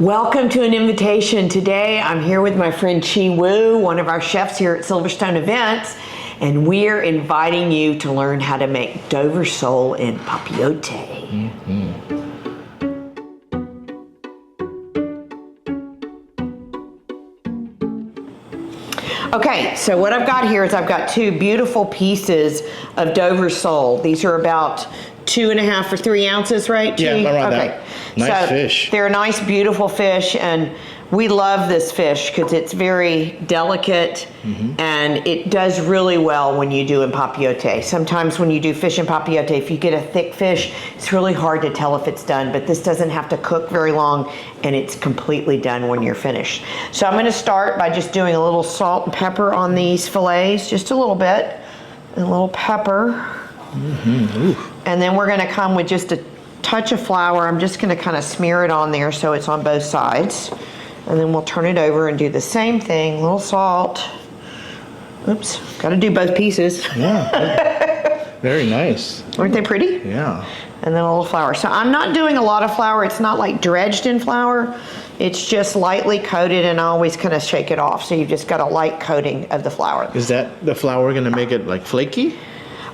Welcome to an invitation. Today I'm here with my friend Chi Wu, one of our chefs here at Silverstone Events, and we're inviting you to learn how to make Dover sole in Papillote. Okay, so what I've got here is I've got two beautiful pieces of Dover sole. These are about 2.5 or 3 ounces, right? Yeah, around okay. that. Nice fish. They're a nice, beautiful fish, and we love this fish because it's very delicate and it does really well when you do in Papillote. Sometimes when you do fish in Papillote, if you get a thick fish, it's really hard to tell if it's done, but this doesn't have to cook very long and it's completely done when you're finished. So I'm gonna start by just doing a little salt and pepper on these fillets, just a little bit, and a little pepper. And then we're gonna come with just a touch of flour. I'm just gonna kind of smear it on there so it's on both sides. And then we'll turn it over and do the same thing, a little salt. Oops, gotta do both pieces. Yeah, very nice. Aren't they pretty? Yeah. And then a little flour. So I'm not doing a lot of flour. It's not like dredged in flour. It's just lightly coated, and I always kind of shake it off. So you've just got a light coating of the flour. Is that the flour gonna make it like flaky?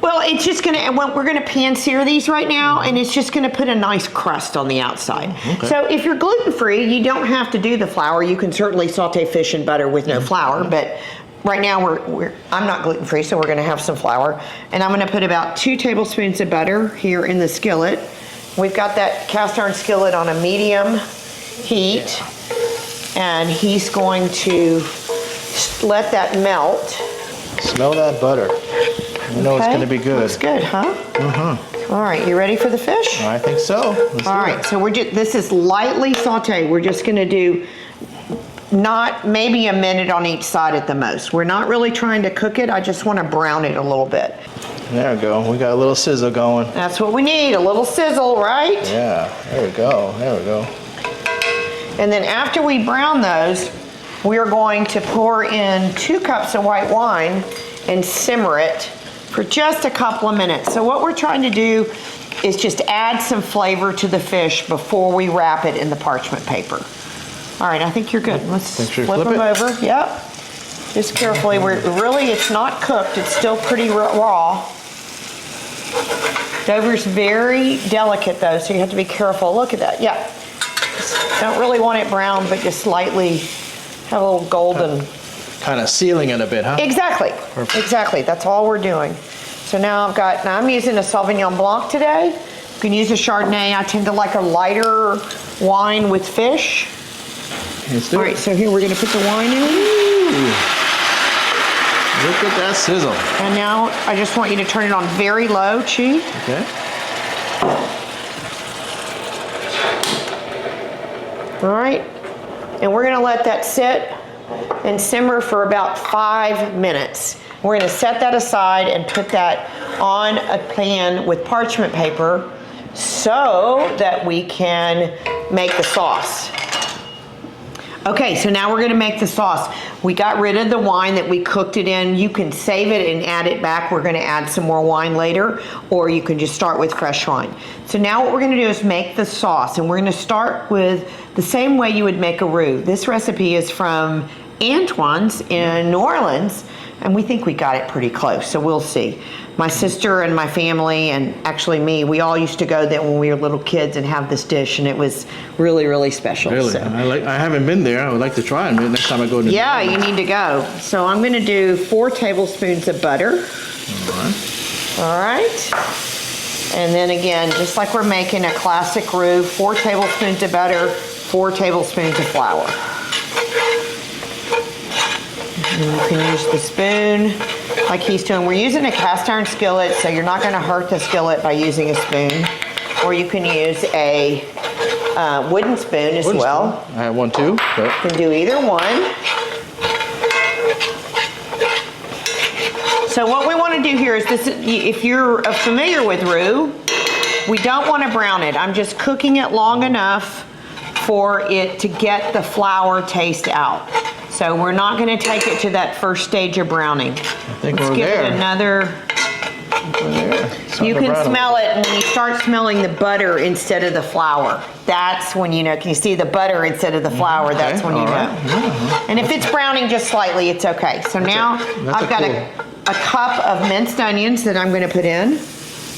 Well, it's just gonna, we're gonna pan sear these right now, and it's just gonna put a nice crust on the outside. Okay. So if you're gluten-free, you don't have to do the flour. You can certainly saute fish in butter with no flour, but right now I'm not gluten-free, so we're gonna have some flour. And I'm gonna put about 2 tablespoons of butter here in the skillet. We've got that cast iron skillet on a medium heat, and he's going to let that melt. Smell that butter. You know it's gonna be good. Looks good, huh? All right, you ready for the fish? I think so. Let's All right, so this is lightly sauteed. We're just gonna do maybe a minute on each side at the most. We're not really trying to cook it. I just wanna brown it a little bit. There we go. We got a little sizzle going. That's what we need, a little sizzle, right? Yeah, there we go, there we go. And then after we brown those, we're going to pour in 2 cups of white wine and simmer it for just a couple of minutes. So what we're trying to do is just add some flavor to the fish before we wrap it in the parchment paper. All right, I think you're good. Let's flip them over. Yep. Just carefully. It's not cooked. It's still pretty raw. Dover's very delicate though, so you have to be careful. Look at that. Yeah. Just don't really want it brown, but just slightly have a little golden. Kind of sealing it a bit, huh? Exactly. Perfect. Exactly. That's all we're doing. So now I'm using a Sauvignon Blanc today. You can use a Chardonnay. I tend to like a lighter wine with fish. Let's do it. All right, so here we're gonna put the wine in. Ooh. Look at that sizzle. And now I just want you to turn it on very low, Chi. Okay. All right. And we're gonna let that sit and simmer for about 5 minutes. We're gonna set that aside and put that on a pan with parchment paper so that we can make the sauce. Okay, so now we're gonna make the sauce. We got rid of the wine that we cooked it in. You can save it and add it back. We're gonna add some more wine later, or you can just start with fresh wine. So now what we're gonna do is make the sauce, and we're gonna start with the same way you would make a roux. This recipe is from Antoine's in New Orleans, and we think we got it pretty close, so we'll see. My sister and my family, and actually me, we all used to go there when we were little kids and have this dish, and it was really, really special. Really? So. I haven't been there. I would like to try it next time I go to Yeah, you need to go. So I'm gonna do 4 tablespoons of butter. All right. All right. And then again, just like we're making a classic roux, 4 tablespoons of butter, 4 tablespoons of flour. And you can use the spoon like he's doing. We're using a cast iron skillet, so you're not gonna hurt the skillet by using a spoon. Or you can use a wooden spoon as well. I have one too. But You can do either one. So what we wanna do here is this, if you're familiar with roux, we don't wanna brown it. I'm just cooking it long enough for it to get the flour taste out. So we're not gonna take it to that first stage of browning. I think Let's we're give there. it another You can smell it, and when you start smelling the butter instead of the flour, that's when you know. Can you see the butter instead of the flour? That's when you know. And if it's browning just slightly, it's okay. So now I've got a cup of minced onions that I'm going to put in.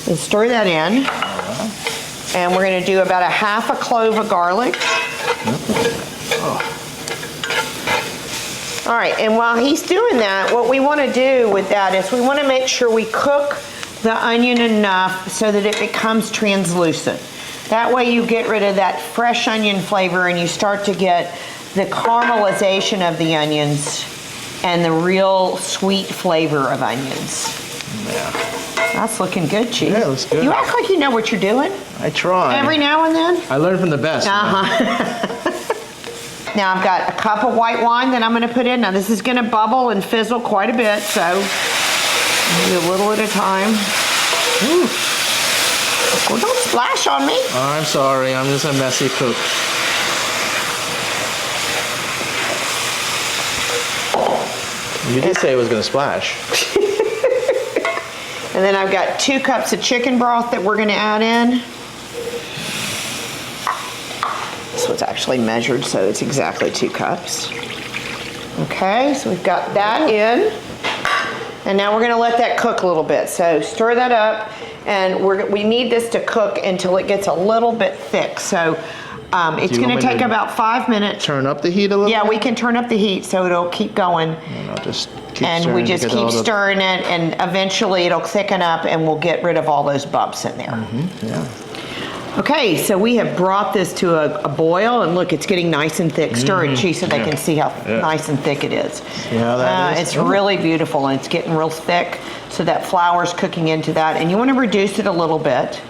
And stir that in. And we're going to do about a half a clove of garlic. All right, and while he's doing that, what we want to do with that is we want to make sure we cook the onion enough so that it becomes translucent. That way you get rid of that fresh onion flavor and you start to get the caramelization of the onions and the real sweet flavor of onions. Yeah. That's looking good, Chief. Yeah, it looks good. You act like you know what you're doing. I try. Every now and then. I learn from the best. Now I've got a cup of white wine that I'm going to put in. Now this is going to bubble and fizzle quite a bit, so maybe a little at a time. Ooh. Well, don't splash on me. I'm sorry, I'm just a messy cook. You did say it was going to splash. And then I've got 2 cups of chicken broth that we're going to add in. This was actually measured, so it's exactly 2 cups. Okay, so we've got that in. And now we're going to let that cook a little bit. So stir that up, and we need this to cook until it gets a little bit thick. So it's going to take about 5 minutes. Turn up the heat a little? Yeah, we can turn up the heat so it'll keep going. And I'll just keep and stirring we just to get keep stirring it, and eventually it'll thicken up and we'll get rid of all those bumps in there. Yeah. Okay, so we have brought this to a boil, and look, it's getting nice and thick. Stir it, Chi, so they can see how nice and thick it is. Yeah, that is. It's really beautiful, and it's getting real thick, so that flour's cooking into that. And you want to reduce it a little bit.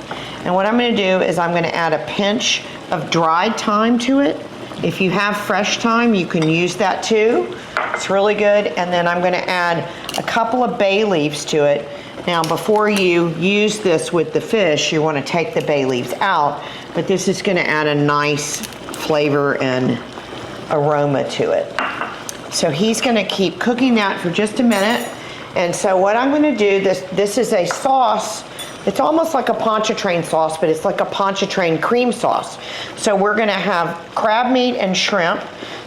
And what I'm going to do is I'm going to add a pinch of dried thyme to it. If you have fresh thyme, you can use that too. It's really good. And then I'm going to add a couple of bay leaves to it. Now, before you use this with the fish, you want to take the bay leaves out, but this is going to add a nice flavor and aroma to it. So he's going to keep cooking that for just a minute. And so what I'm going to do, this is a sauce. It's almost like a pontchartrain sauce, but it's like a pontchartrain cream sauce. So we're going to have crab meat and shrimp.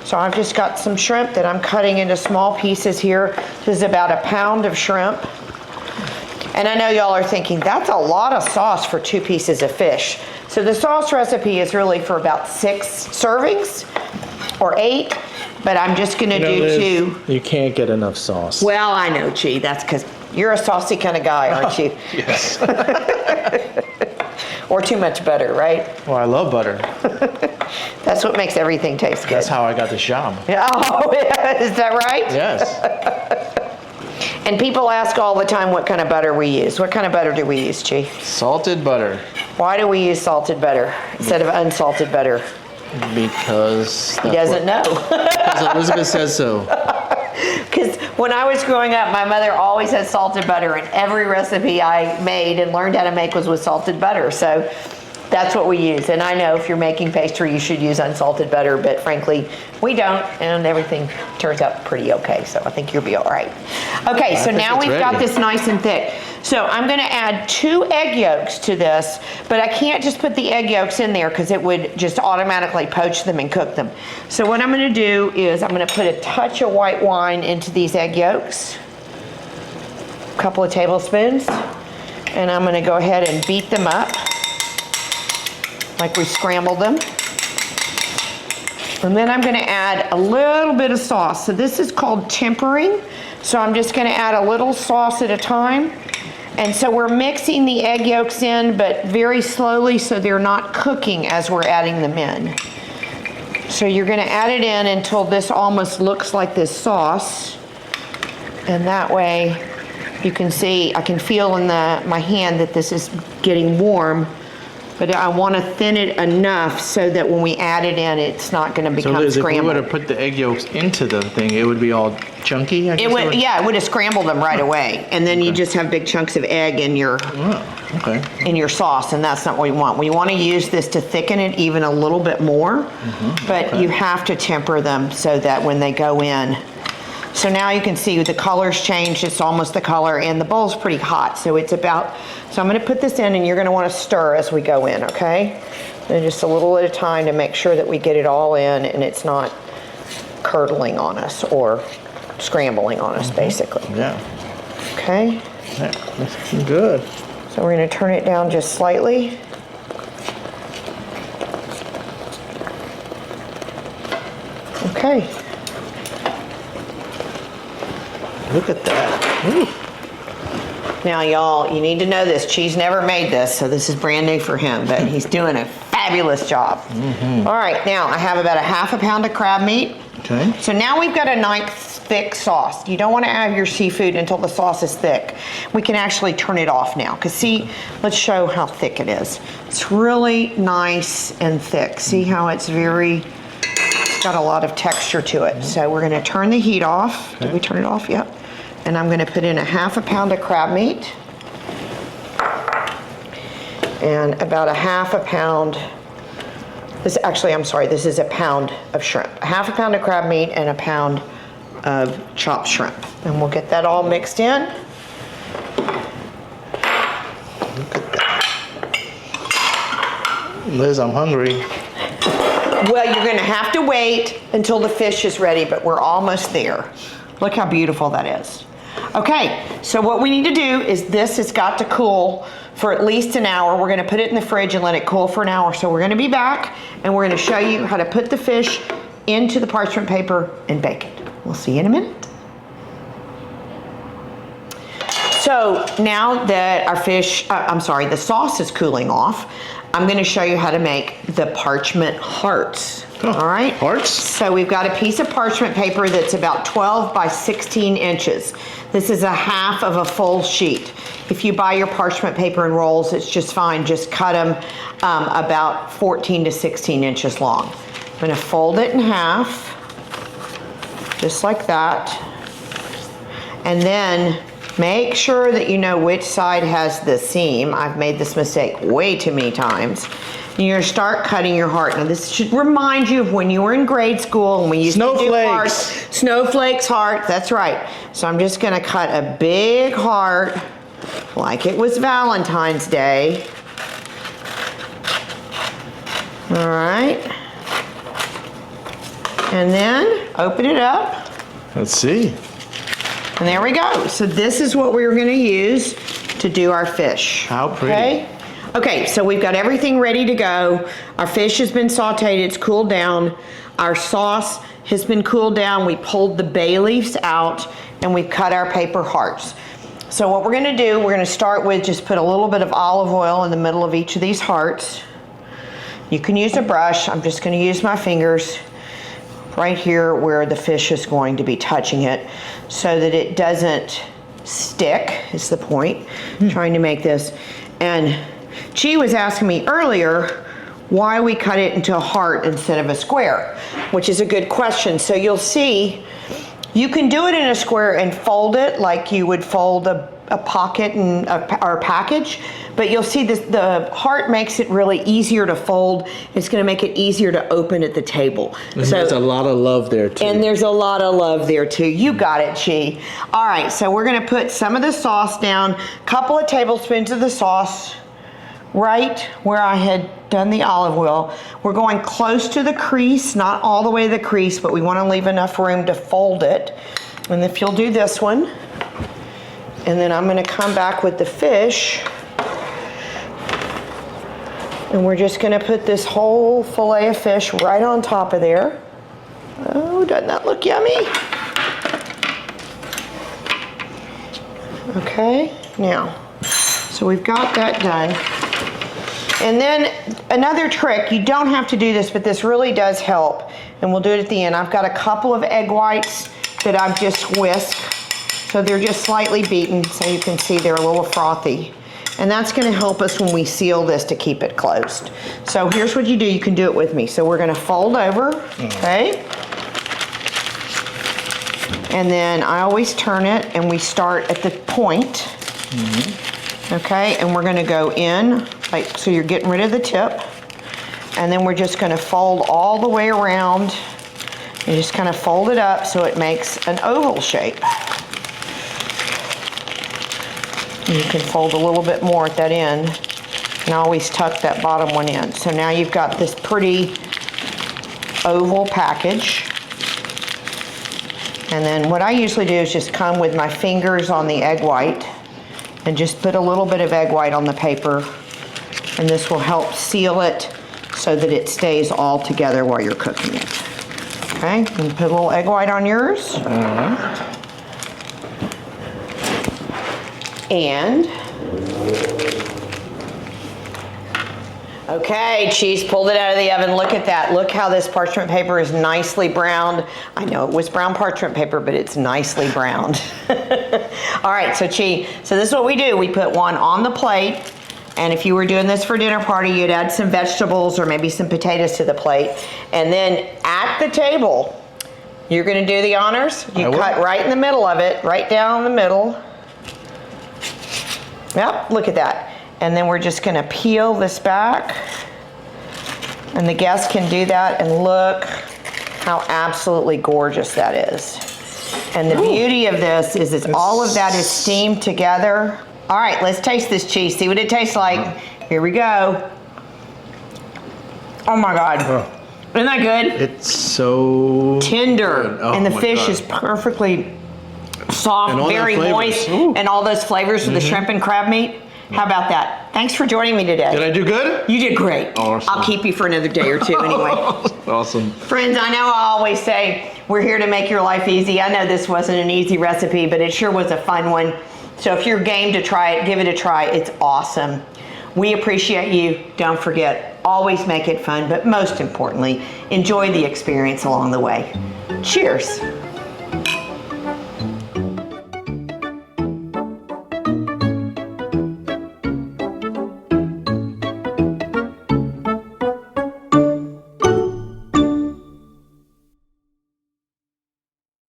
So I've just got some shrimp that I'm cutting into small pieces here. This is about a pound of shrimp. And I know y'all are thinking, that's a lot of sauce for 2 pieces of fish. So the sauce recipe is really for about 6 servings or 8, but I'm just gonna do 2. You can't get enough sauce. Well, I know, Chi, that's because you're a saucy kind of guy, aren't you? Yes. Or too much butter, right? Well, I love butter. That's what makes everything taste good. That's how I got the job. Yeah, oh, yeah, is that right? Yes. And people ask all the time what kind of butter we use. What kind of butter do we use, Chi? Salted butter. Why do we use salted butter instead of unsalted butter? Because He doesn't know. Because Elizabeth says so. Because when I was growing up, my mother always had salted butter, and every recipe I made and learned how to make was with salted butter. So that's what we use. And I know if you're making pastry, you should use unsalted butter, but frankly, we don't, and everything turns out pretty okay. So I think you'll be all right. Okay, so now we've got this nice and thick. So I'm gonna add 2 egg yolks to this, but I can't just put the egg yolks in there because it would just automatically poach them and cook them. So what I'm gonna do is I'm gonna put a touch of white wine into these egg yolks, a couple of tablespoons, and I'm gonna go ahead and beat them up like we scrambled them. And then I'm gonna add a little bit of sauce. So this is called tempering. So I'm just gonna add a little sauce at a time. And so we're mixing the egg yolks in, but very slowly so they're not cooking as we're adding them in. So you're gonna add it in until this almost looks like this sauce. And that way you can see, I can feel in my hand that this is getting warm. But I want to thin it enough so that when we add it in, it's not going to become Liz, scrambled. if we were to put the egg yolks into the thing, it would be all chunky, I guess? Yeah, it would have scrambled them right away. And then you just have big chunks of egg in your sauce, and that's not what we want. We want to use this to thicken it even a little bit more, but you have to temper them so that when they go in. So now you can see the color's changed, it's almost the color, and the bowl's pretty hot, so it's about, so I'm gonna put this in and you're gonna wanna stir as we go in, okay? And just a little at a time to make sure that we get it all in and it's not curdling on us or scrambling on us, basically. Yeah. Okay? Yeah, that's good. So we're gonna turn it down just slightly. Okay. Look at that. Ooh. Now y'all, you need to know this. Cheese never made this, so this is brand new for him, but he's doing a fabulous job. All right, now I have about a half a pound of crab meat. Okay. So now we've got a nice thick sauce. You don't want to add your seafood until the sauce is thick. We can actually turn it off now, because see, let's show how thick it is. It's really nice and thick. See how it's it's got a lot of texture to it. So we're going to turn the heat off. Okay. Did we turn it off yet? And I'm going to put in a half a pound of crab meat and about a half a pound. This actually, I'm sorry, this is a pound of shrimp. A half a pound of crab meat and a pound of chopped shrimp. And we'll get that all mixed in. Look at that. Liz, I'm hungry. Well, you're going to have to wait until the fish is ready, but we're almost there. Look how beautiful that is. Okay, so what we need to do is this has got to cool for at least an hour. We're gonna put it in the fridge and let it cool for an hour. So we're gonna be back and we're gonna show you how to put the fish into the parchment paper and bake it. We'll see you in a minute. So now that our fish, the sauce is cooling off, I'm gonna show you how to make the parchment hearts. Oh, all right? Hearts? So we've got a piece of parchment paper that's about 12 by 16 inches. This is a half of a full sheet. If you buy your parchment paper in rolls, it's just fine. Just cut them about 14 to 16 inches long. I'm gonna fold it in half, just like that. And then make sure that you know which side has the seam. I've made this mistake way too many times. You're gonna start cutting your heart. Now this should remind you of when you were in grade school and we used to do hearts. Snowflakes heart, that's right. So I'm just gonna cut a big heart like it was Valentine's Day. All right. And then open it up. Let's see. And there we go. So this is what we're gonna use to do our fish. How pretty. Okay? Okay, so we've got everything ready to go. Our fish has been sauteed, it's cooled down. Our sauce has been cooled down. We pulled the bay leaves out and we've cut our paper hearts. So what we're gonna do, we're gonna start with just put a little bit of olive oil in the middle of each of these hearts. You can use a brush, I'm just gonna use my fingers right here where the fish is going to be touching it so that it doesn't stick, is the point. Trying to make this. And Chi was asking me earlier why we cut it into a heart instead of a square, which is a good question. So you'll see, you can do it in a square and fold it like you would fold a pocket and or a package, but you'll see this, the heart makes it really easier to fold. It's gonna make it easier to open at the table. And there's a lot of love there too. And there's a lot of love there too. You got it, Chi. All right, so we're gonna put some of the sauce down, a couple of tablespoons of the sauce, right where I had done the olive oil. We're going close to the crease, not all the way to the crease, but we want to leave enough room to fold it. And if you'll do this one, and then I'm going to come back with the fish, and we're just going to put this whole fillet of fish right on top of there. Oh, doesn't that look yummy? Okay, now, so we've got that done. And then another trick, you don't have to do this, but this really does help, and we'll do it at the end. I've got a couple of egg whites that I've just whisked, so they're just slightly beaten, so you can see they're a little frothy. And that's gonna help us when we seal this to keep it closed. So here's what you do, you can do it with me. So we're gonna fold over, okay? And then I always turn it, and we start at the point. Okay, and we're gonna go in, like, so you're getting rid of the tip, and then we're just gonna fold all the way around You just kind of fold it up so it makes an oval shape. You can fold a little bit more at that end and always tuck that bottom one in. So now you've got this pretty oval package. And then what I usually do is just come with my fingers on the egg white and just put a little bit of egg white on the paper, and this will help seal it so that it stays all together while you're cooking it. Okay, and put a little egg white on yours. And, okay, cheese pulled it out of the oven. Look at that. Look how this parchment paper is nicely browned. I know it was brown parchment paper, but it's nicely browned. All right, so Chi, so this is what we do. We put one on the plate, and if you were doing this for a dinner party, you'd add some vegetables or maybe some potatoes to the plate. And then at the table, you're gonna do the honors. You cut right in the middle of it, right down the middle. Yep, look at that. And then we're just gonna peel this back. And the guests can do that, and look how absolutely gorgeous that is. And the beauty of this is that all of that is steamed together. All right, let's taste this cheese, see what it tastes like. Here we go. Oh my God. Isn't that good? It's so tender. Oh and the my fish God. is perfectly soft, And all very that moist, flavors. and all those flavors of the shrimp and crab meat. How about that? Thanks for joining me today. Did I do good? You did great. Awesome. I'll keep you for another day or two anyway. Awesome. Friends, I know I always say we're here to make your life easy. I know this wasn't an easy recipe, but it sure was a fun one. So if you're game to try it, give it a try. It's awesome. We appreciate you. Don't forget, always make it fun, but most importantly, enjoy the experience along the way. Cheers.